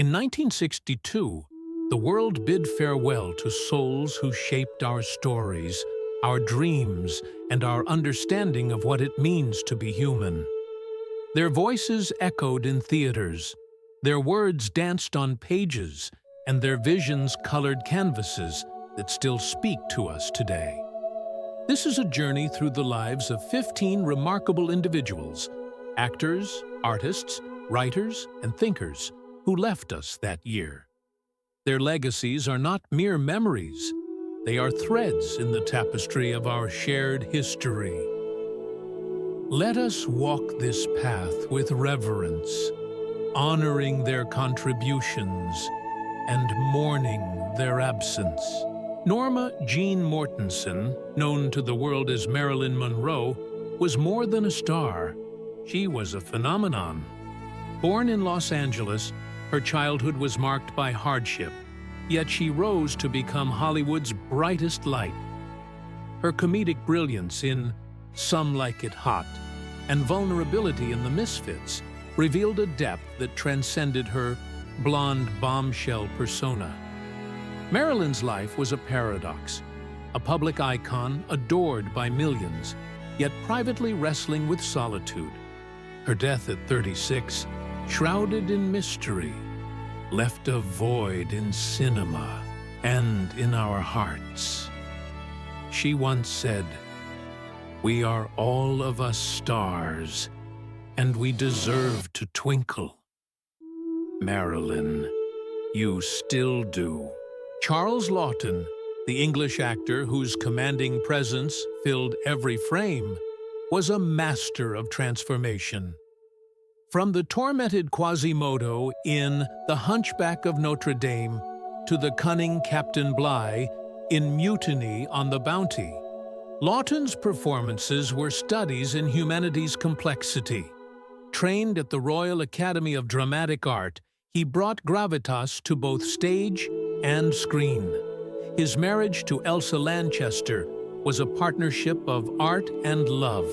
In 1962, the world bid farewell to souls who shaped our stories, our dreams, and our understanding of what it means to be human. Their voices echoed in theaters, their words danced on pages, and their visions colored canvases that still speak to us today. This is a journey through the lives of 15 remarkable individuals, actors, artists, writers, and thinkers who left us that year. Their legacies are not mere memories. They are threads in the tapestry of our shared history. Let us walk this path with reverence, honoring their contributions and mourning their absence. Norma Jean Mortensen, known to the world as Marilyn Monroe, was more than a star. She was a phenomenon. Born in Los Angeles, her childhood was marked by hardship, yet she rose to become Hollywood's brightest light. Her comedic brilliance in Some Like It Hot and vulnerability in The Misfits revealed a depth that transcended her blonde bombshell persona. Marilyn's life was a paradox, a public icon adored by millions, yet privately wrestling with solitude. Her death at 36, shrouded in mystery, left a void in cinema and in our hearts. She once said, "We are all of us stars, and we deserve to twinkle." Marilyn, you still do. Charles Laughton, the English actor whose commanding presence filled every frame, was a master of transformation. From the tormented Quasimodo in The Hunchback of Notre Dame to the cunning Captain Bligh in Mutiny on the Bounty, Laughton's performances were studies in humanity's complexity. Trained at the Royal Academy of Dramatic Art, he brought gravitas to both stage and screen. His marriage to Elsa Lanchester was a partnership of art and love.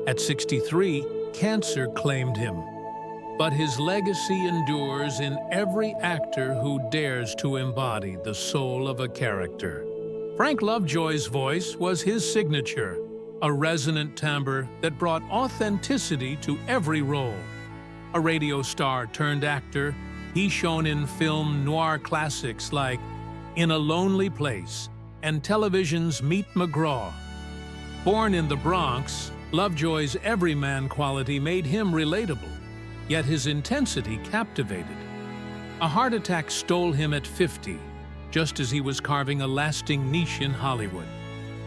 At 63, cancer claimed him. But his legacy endures in every actor who dares to embody the soul of a character. Frank Lovejoy's voice was his signature, a resonant timbre that brought authenticity to every role. A radio star turned actor, he shone in film noir classics like In a Lonely Place and television's Meet McGraw. Born in the Bronx, Lovejoy's everyman quality made him relatable, yet his intensity captivated. A heart attack stole him at 50, just as he was carving a lasting niche in Hollywood.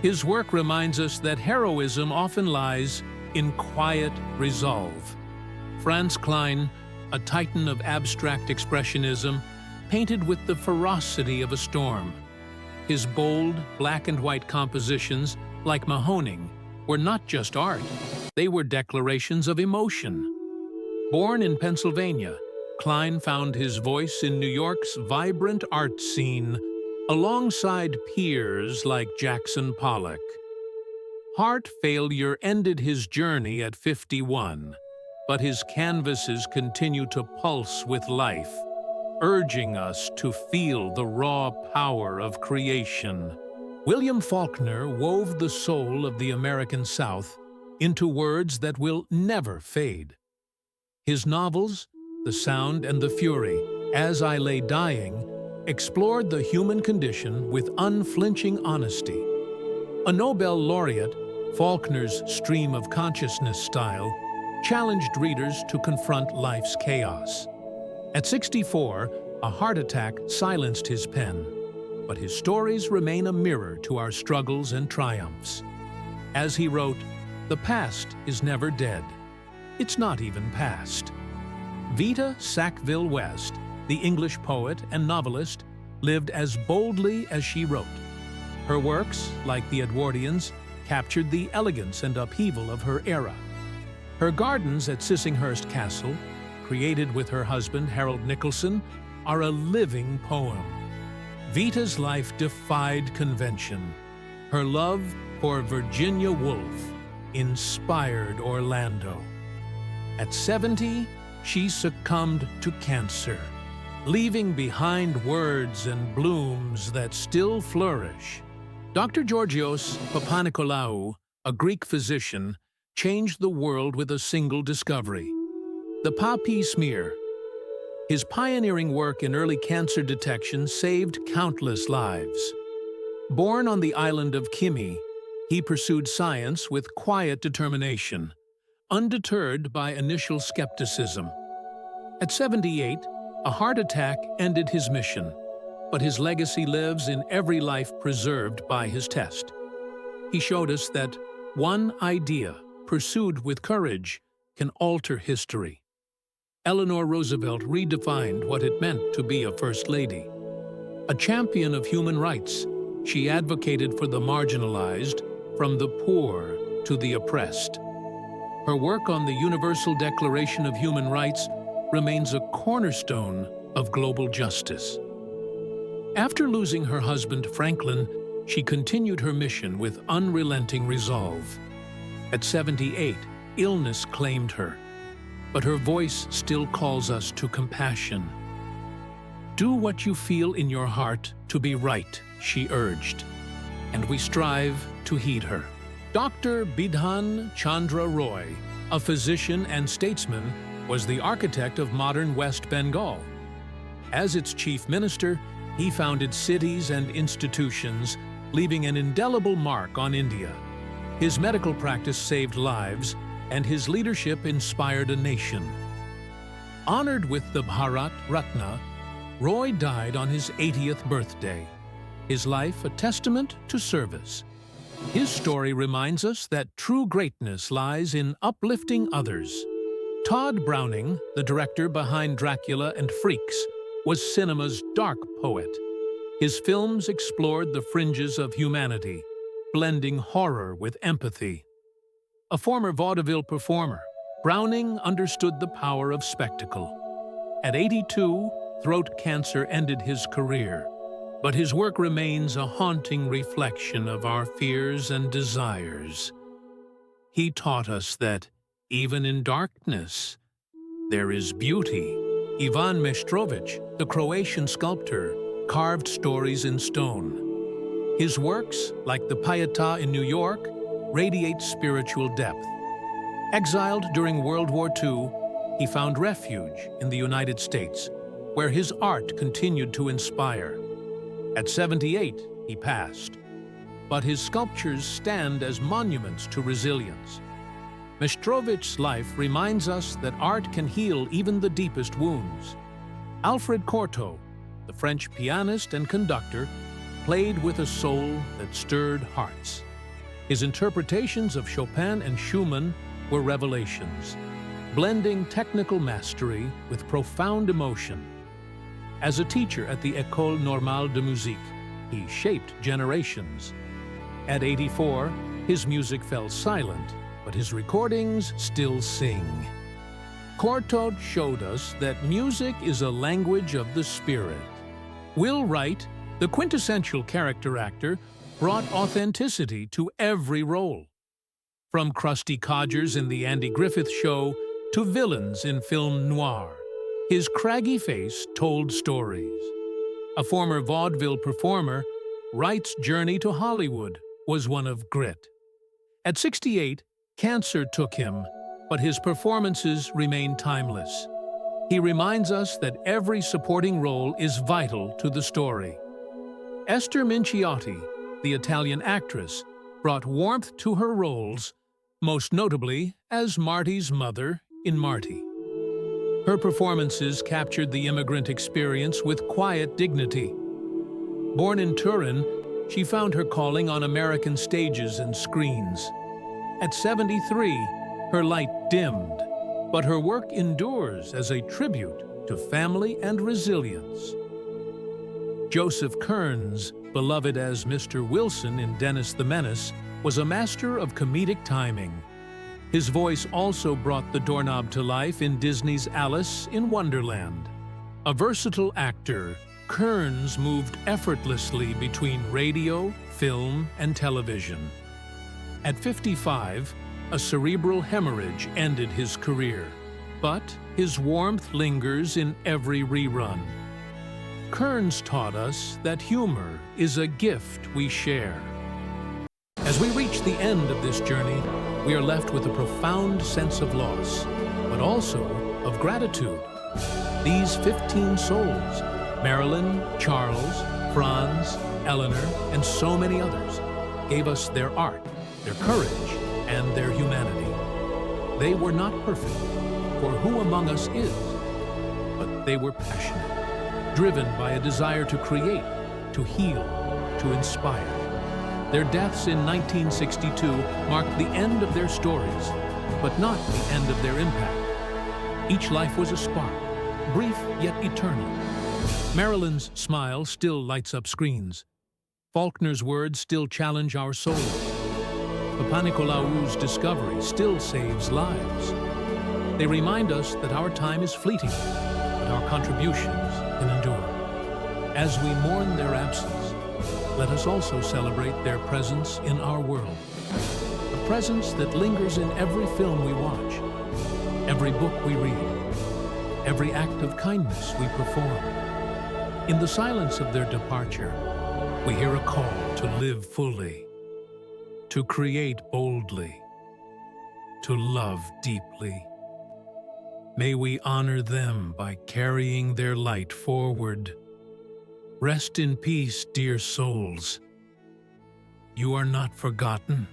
His work reminds us that heroism often lies in quiet resolve. Franz Kline, a titan of abstract expressionism, painted with the ferocity of a storm. His bold, black and white compositions, like Mahoning, were not just art, they were declarations of emotion. Born in Pennsylvania, Kline found his voice in New York's vibrant art scene, alongside peers like Jackson Pollock. Heart failure ended his journey at 51, but his canvases continue to pulse with life, urging us to feel the raw power of creation. William Faulkner wove the soul of the American South into words that will never fade. His novels, The Sound and the Fury, As I Lay Dying, explored the human condition with unflinching honesty. A Nobel laureate, Faulkner's stream of consciousness style challenged readers to confront life's chaos. At 64, a heart attack silenced his pen, but his stories remain a mirror to our struggles and triumphs. As he wrote, "The past is never dead. It's not even past." Vita Sackville West, the English poet and novelist, lived as boldly as she wrote. Her works, like the Edwardians, captured the elegance and upheaval of her era. Her gardens at Sissinghurst Castle, created with her husband Harold Nicholson, are a living poem. Vita's life defied convention. Her love for Virginia Woolf inspired Orlando. At 70, she succumbed to cancer, leaving behind words and blooms that still flourish. Dr. Georgios Papanicolaou, a Greek physician, changed the world with a single discovery: the Papi smear. His pioneering work in early cancer detection saved countless lives. Born on the island of Kimi, he pursued science with quiet determination, undeterred by initial skepticism. At 78, a heart attack ended his mission, but his legacy lives in every life preserved by his test. He showed us that one idea, pursued with courage, can alter history. Eleanor Roosevelt redefined what it meant to be a First Lady. A champion of human rights, she advocated for the marginalized, from the poor to the oppressed. Her work on the Universal Declaration of Human Rights remains a cornerstone of global justice. After losing her husband, Franklin, she continued her mission with unrelenting resolve. At 78, illness claimed her, but her voice still calls us to compassion. Do what you feel in your heart to be right, she urged, and we strive to heed her. Dr. Bidhan Chandra Roy, a physician and statesman, was the architect of modern West Bengal. As its chief minister, he founded cities and institutions, leaving an indelible mark on India. His medical practice saved lives, and his leadership inspired a nation. Honored with the Bharat Ratna, Roy died on his 80th birthday, his life a testament to service. His story reminds us that true greatness lies in uplifting others. Todd Browning, the director behind Dracula and Freaks, was cinema's dark poet. His films explored the fringes of humanity, blending horror with empathy. A former vaudeville performer, Browning understood the power of spectacle. At 82, throat cancer ended his career, but his work remains a haunting reflection of our fears and desires. He taught us that, even in darkness, there is beauty. Ivan Meštrović, the Croatian sculptor, carved stories in stone. His works, like the Pietà in New York, radiate spiritual depth. Exiled during World War II, he found refuge in the United States, where his art continued to inspire. At 78, he passed, but his sculptures stand as monuments to resilience. Meštrović's life reminds us that art can heal even the deepest wounds. Alfred Cortot, the French pianist and conductor, played with a soul that stirred hearts. His interpretations of Chopin and Schumann were revelations, blending technical mastery with profound emotion. As a teacher at the École Normale de Musique, he shaped generations. At 84, his music fell silent, but his recordings still sing. Cortot showed us that music is a language of the spirit. Will Wright, the quintessential character actor, brought authenticity to every role. From crusty codgers in The Andy Griffith Show to villains in film noir, his craggy face told stories. A former vaudeville performer, Wright's journey to Hollywood was one of grit. At 68, cancer took him, but his performances remain timeless. He reminds us that every supporting role is vital to the story. Esther Minciotti, the Italian actress, brought warmth to her roles, most notably as Marty's mother in Marty. Her performances captured the immigrant experience with quiet dignity. Born in Turin, she found her calling on American stages and screens. At 73, her light dimmed, but her work endures as a tribute to family and resilience. Joseph Kearns, beloved as Mr. Wilson in Dennis the Menace, was a master of comedic timing. His voice also brought the doorknob to life in Disney's Alice in Wonderland. A versatile actor, Kearns moved effortlessly between radio, film, and television. At 55, a cerebral hemorrhage ended his career, but his warmth lingers in every rerun. Kearns taught us that humor is a gift we share. As we reach the end of this journey, we are left with a profound sense of loss, but also of gratitude. These 15 souls, Marilyn, Charles, Franz, Eleanor, and so many others, gave us their art, their courage, and their humanity. They were not perfect, for who among us is? But they were passionate, driven by a desire to create, to heal, to inspire. Their deaths in 1962 marked the end of their stories, but not the end of their impact. Each life was a spark, brief yet eternal. Marilyn's smile still lights up screens. Faulkner's words still challenge our souls. Papanicolaou's discovery still saves lives. They remind us that our time is fleeting, but our contributions can endure. As we mourn their absence, let us also celebrate their presence in our world. A presence that lingers in every film we watch, every book we read, every act of kindness we perform. In the silence of their departure, we hear a call to live fully, to create boldly, to love deeply. May we honor them by carrying their light forward. Rest in peace, dear souls. You are not forgotten.